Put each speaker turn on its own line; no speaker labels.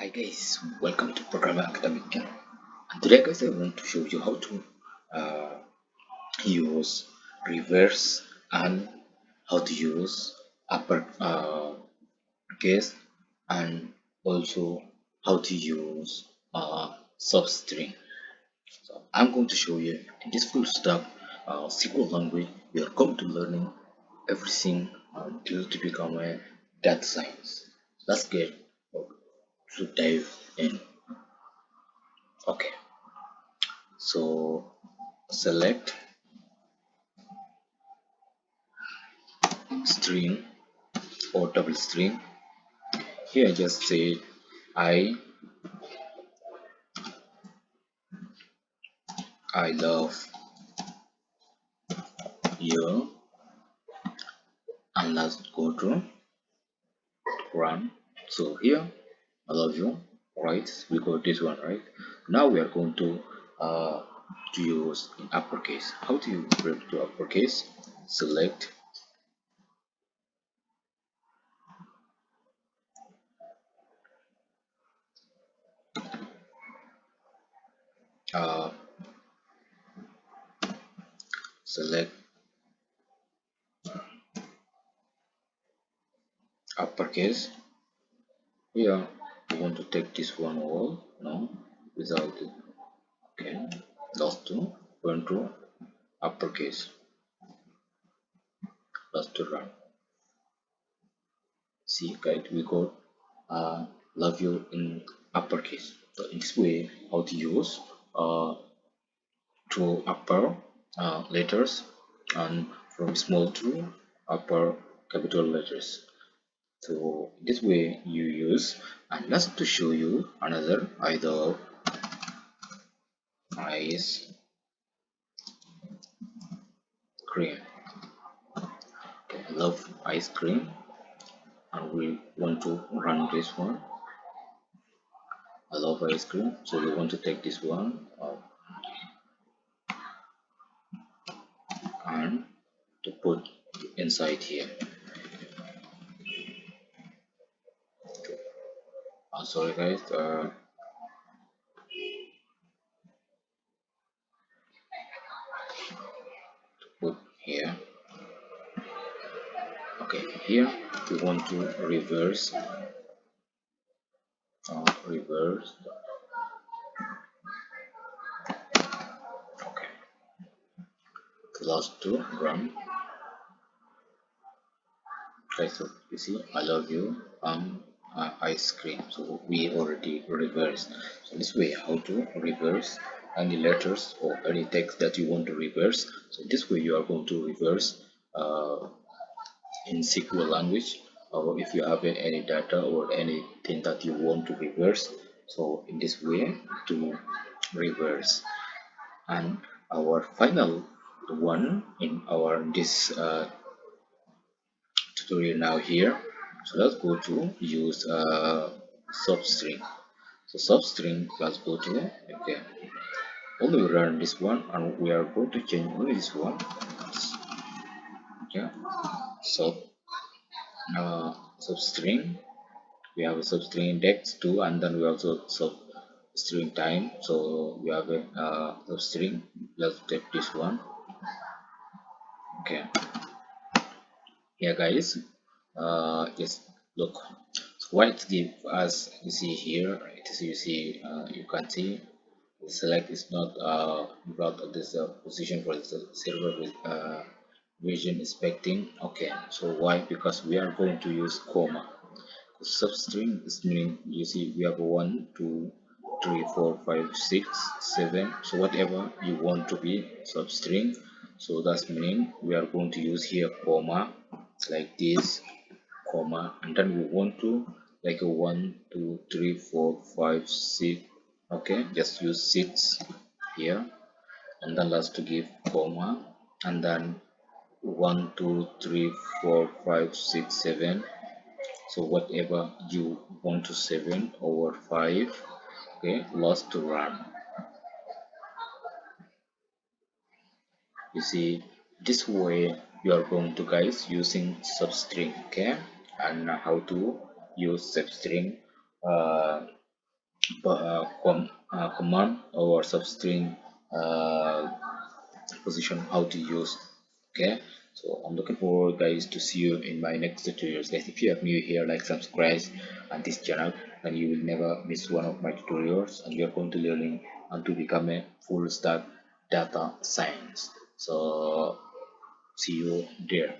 Hi guys, welcome to Programming Academic. And today guys, I want to show you how to uh, use reverse and how to use upper case, and also how to use substring. So I'm going to show you in this full stack SQL language. We are going to learning everything to become a data science. Let's get to dive in. Okay. So select string or double string. Here I just say I I love you, and let's go to run. So here I love you, right? We got this one, right? Now we are going to use in uppercase. How do you break to uppercase? Select uh, select uppercase. Here we want to take this one all, no, without it. Okay, last two going to uppercase. Last to run. See guys, we got love you in uppercase. So in this way, how to use to upper letters, and from small to upper capital letters. So this way you use, and let's to show you another either ice cream. Okay, I love ice cream, and we want to run this one. I love ice cream, so we want to take this one and to put inside here. Sorry guys, put here. Okay, here we want to reverse, reverse. Okay, the last two run. Okay, so you see, I love you, ice cream. So we already reversed. So this way, how to reverse any letters or any text that you want to reverse. So this way, you are going to reverse in SQL language, or if you have any data or anything that you want to reverse. So in this way to reverse. And our final one in our this tutorial now here. So let's go to use substring. So substring, let's go to, okay, only run this one, and we are going to change only this one. Okay, so substring, we have a substring index 2, and then we also substring time. So we have a substring. Let's take this one. Okay, here guys, just look what it gives us. You see here, it is, you see, you can see the select is not brought at this position for the server with vision inspecting. Okay, so why? Because we are going to use comma. Substring is meaning, you see, we have 1 2 3 4 5 6 7, so whatever you want to be substring. So that's meaning we are going to use here comma like this, comma, and then we want to like a 1 2 3 4 5 6. Okay, just use 6 here, and then last to give comma, and then 1 2 3 4 5 6 7. So whatever you want to 7 over 5. Okay, last to run. You see, this way you are going to guys using substring. Okay, and how to use substring command or substring uh, position how to use. Okay, so I'm looking forward guys to see you in my next tutorials guys. If you are new here, like, subscribe on this channel, and you will never miss one of my tutorials, and you are going to learning and to become a full stack data science. So see you there.